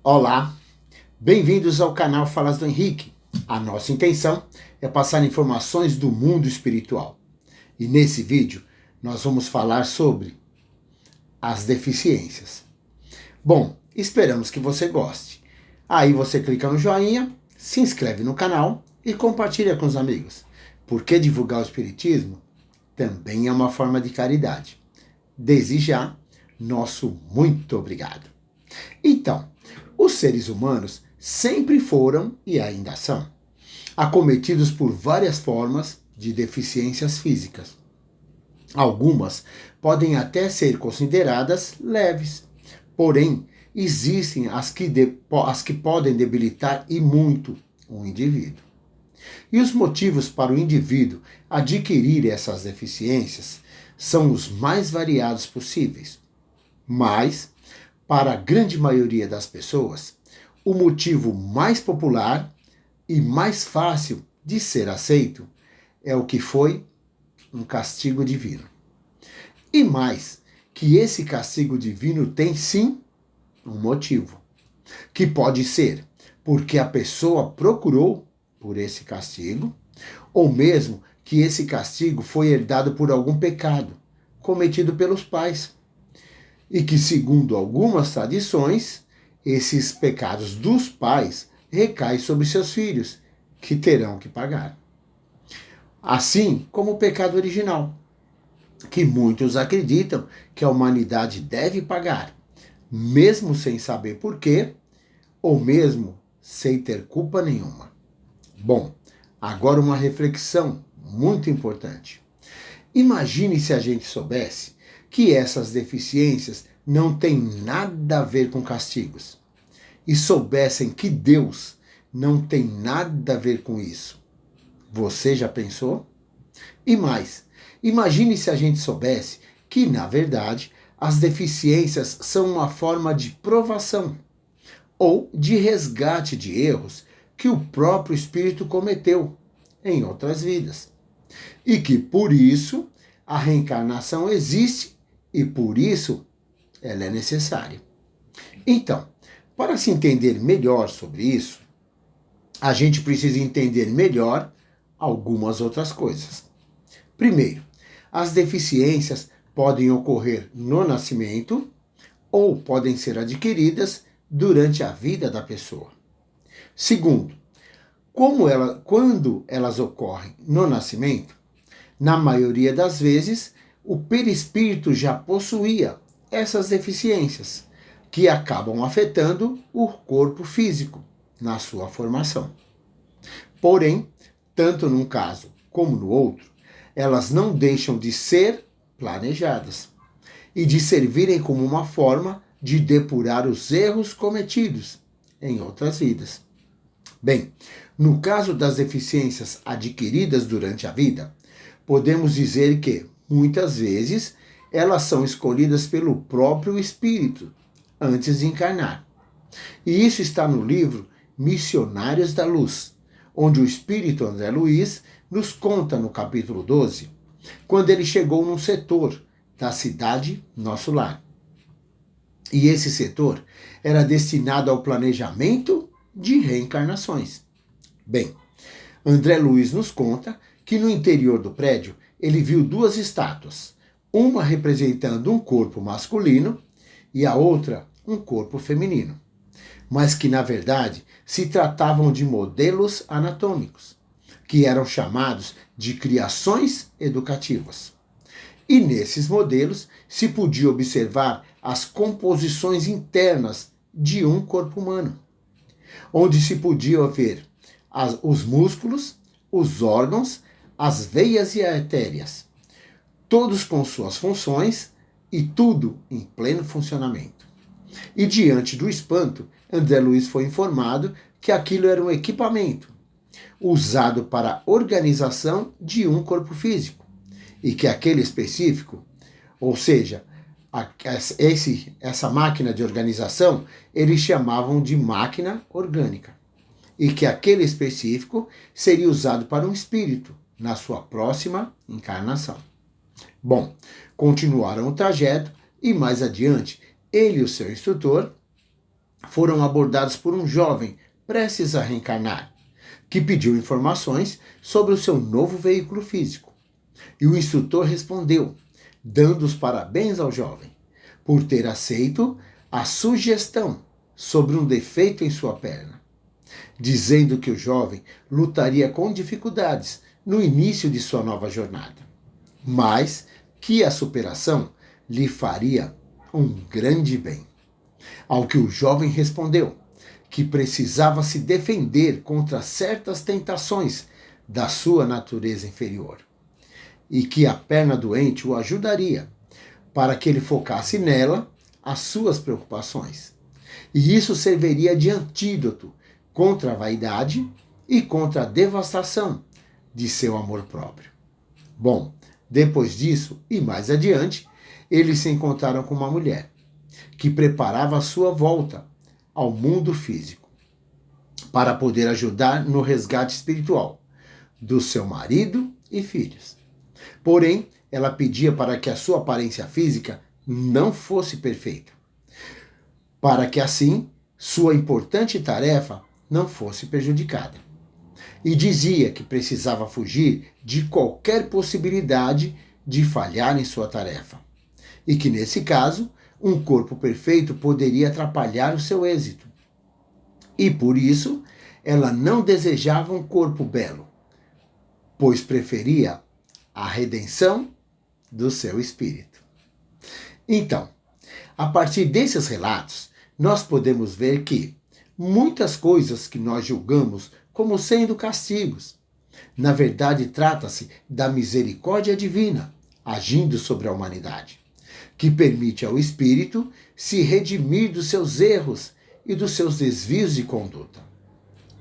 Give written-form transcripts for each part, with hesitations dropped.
Olá, bem-vindos ao canal Falas do Henrique. A nossa intenção é passar informações do mundo espiritual. E nesse vídeo nós vamos falar sobre as deficiências. Bom, esperamos que você goste. Aí você clica no joinha, se inscreve no canal e compartilha com os amigos. Porque divulgar o espiritismo também é uma forma de caridade. Desde já, nosso muito obrigado. Então, os seres humanos sempre foram e ainda são acometidos por várias formas de deficiências físicas. Algumas podem até ser consideradas leves, porém existem as que podem debilitar e muito o indivíduo. E os motivos para o indivíduo adquirir essas deficiências são os mais variados possíveis. Mas, para a grande maioria das pessoas, o motivo mais popular e mais fácil de ser aceito é o que foi um castigo divino. E mais, que esse castigo divino tem sim um motivo, que pode ser porque a pessoa procurou por esse castigo, ou mesmo que esse castigo foi herdado por algum pecado cometido pelos pais. E que, segundo algumas tradições, esses pecados dos pais recaem sobre seus filhos, que terão que pagar. Assim como o pecado original, que muitos acreditam que a humanidade deve pagar, mesmo sem saber porquê, ou mesmo sem ter culpa nenhuma. Bom, agora uma reflexão muito importante. Imagine se a gente soubesse que essas deficiências não têm nada a ver com castigos e soubessem que Deus não tem nada a ver com isso. Você já pensou? E mais, imagine se a gente soubesse que, na verdade, as deficiências são uma forma de provação ou de resgate de erros que o próprio espírito cometeu em outras vidas. E que, por isso, a reencarnação existe e, por isso, ela é necessária. Então, para se entender melhor sobre isso, a gente precisa entender melhor algumas outras coisas. Primeiro, as deficiências podem ocorrer no nascimento ou podem ser adquiridas durante a vida da pessoa. Segundo, quando elas ocorrem no nascimento, na maioria das vezes, o perispírito já possuía essas deficiências, que acabam afetando o corpo físico na sua formação. Porém, tanto num caso como no outro, elas não deixam de ser planejadas e de servirem como uma forma de depurar os erros cometidos em outras vidas. Bem, no caso das deficiências adquiridas durante a vida, podemos dizer que, muitas vezes, elas são escolhidas pelo próprio espírito antes de encarnar. E isso está no livro Missionários da Luz, onde o espírito André Luiz nos conta no capítulo 12, quando ele chegou num setor da cidade Nosso Lar. E esse setor era destinado ao planejamento de reencarnações. Bem, André Luiz nos conta que no interior do prédio ele viu duas estátuas, uma representando um corpo masculino e a outra um corpo feminino, mas que na verdade se tratavam de modelos anatômicos, que eram chamados de criações educativas. E nesses modelos se podia observar as composições internas de um corpo humano, onde se podia ver os músculos, os órgãos, as veias e artérias, todos com suas funções e tudo em pleno funcionamento. E diante do espanto, André Luiz foi informado que aquilo era um equipamento usado para a organização de um corpo físico e que aquele específico, ou seja, essa máquina de organização, eles chamavam de máquina orgânica e que aquele específico seria usado para um espírito na sua próxima encarnação. Bom, continuaram o trajeto e mais adiante, ele e o seu instrutor foram abordados por um jovem prestes a reencarnar, que pediu informações sobre o seu novo veículo físico. E o instrutor respondeu, dando os parabéns ao jovem, por ter aceito a sugestão sobre um defeito em sua perna, dizendo que o jovem lutaria com dificuldades no início de sua nova jornada, mas que a superação lhe faria um grande bem. Ao que o jovem respondeu que precisava se defender contra certas tentações da sua natureza inferior e que a perna doente o ajudaria para que ele focasse nela as suas preocupações. E isso serviria de antídoto contra a vaidade e contra a devastação de seu amor próprio. Bom, depois disso e mais adiante, eles se encontraram com uma mulher que preparava a sua volta ao mundo físico para poder ajudar no resgate espiritual do seu marido e filhos. Porém, ela pedia para que a sua aparência física não fosse perfeita, para que assim sua importante tarefa não fosse prejudicada. E dizia que precisava fugir de qualquer possibilidade de falhar em sua tarefa, e que nesse caso, um corpo perfeito poderia atrapalhar o seu êxito. E por isso, ela não desejava um corpo belo, pois preferia a redenção do seu espírito. Então, a partir desses relatos, nós podemos ver que muitas coisas que nós julgamos como sendo castigos, na verdade trata-se da misericórdia divina agindo sobre a humanidade, que permite ao espírito se redimir dos seus erros e dos seus desvios de conduta.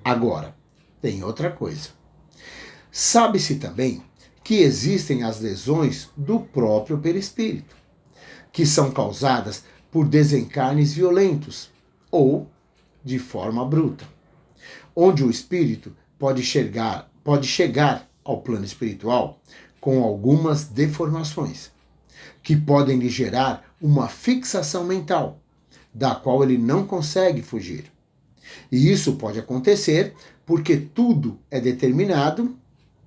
Agora, tem outra coisa. Sabe-se também que existem as lesões do próprio perispírito, que são causadas por desencarnes violentos ou de forma bruta, onde o espírito pode chegar ao plano espiritual com algumas deformações, que podem lhe gerar uma fixação mental, da qual ele não consegue fugir. E isso pode acontecer porque tudo é determinado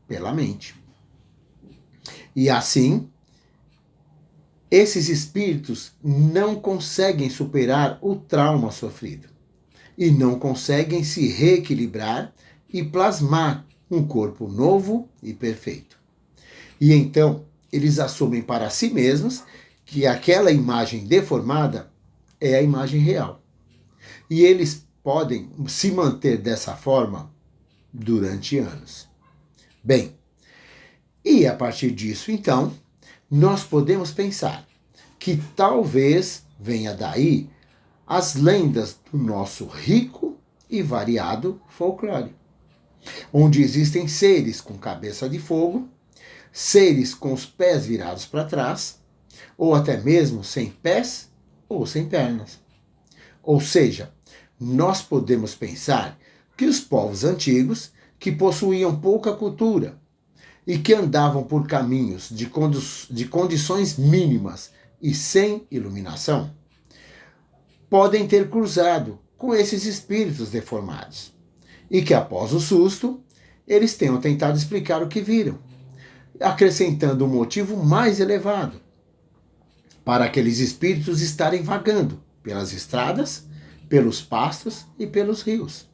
pela mente. E assim, esses espíritos não conseguem superar o trauma sofrido e não conseguem se reequilibrar e plasmar um corpo novo e perfeito. E então, eles assumem para si mesmos que aquela imagem deformada é a imagem real. E eles podem se manter dessa forma durante anos. Bem, e a partir disso, então, nós podemos pensar que talvez venha daí as lendas do nosso rico e variado folclore, onde existem seres com cabeça de fogo, seres com os pés virados para trás, ou até mesmo sem pés ou sem pernas. Ou seja, nós podemos pensar que os povos antigos, que possuíam pouca cultura e que andavam por caminhos de condições mínimas e sem iluminação, podem ter cruzado com esses espíritos deformados e que após o susto, eles tenham tentado explicar o que viram, acrescentando um motivo mais elevado para aqueles espíritos estarem vagando pelas estradas, pelos pastos e pelos rios.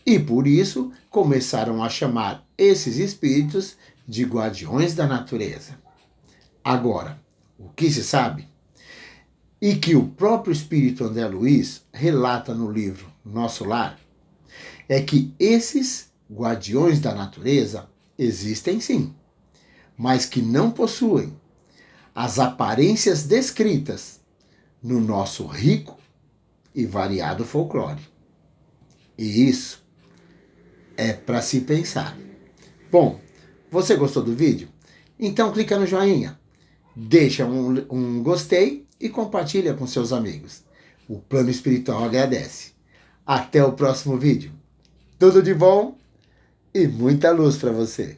E por isso começaram a chamar esses espíritos de guardiões da natureza. Agora, o que se sabe, e que o próprio espírito André Luiz relata no livro Nosso Lar, é que esses guardiões da natureza existem sim, mas que não possuem as aparências descritas no nosso rico e variado folclore. E isso é para se pensar. Bom, você gostou do vídeo? Então clica no joinha, deixa um gostei e compartilha com seus amigos. O Plano Espiritual agradece. Até o próximo vídeo. Tudo de bom e muita luz para você.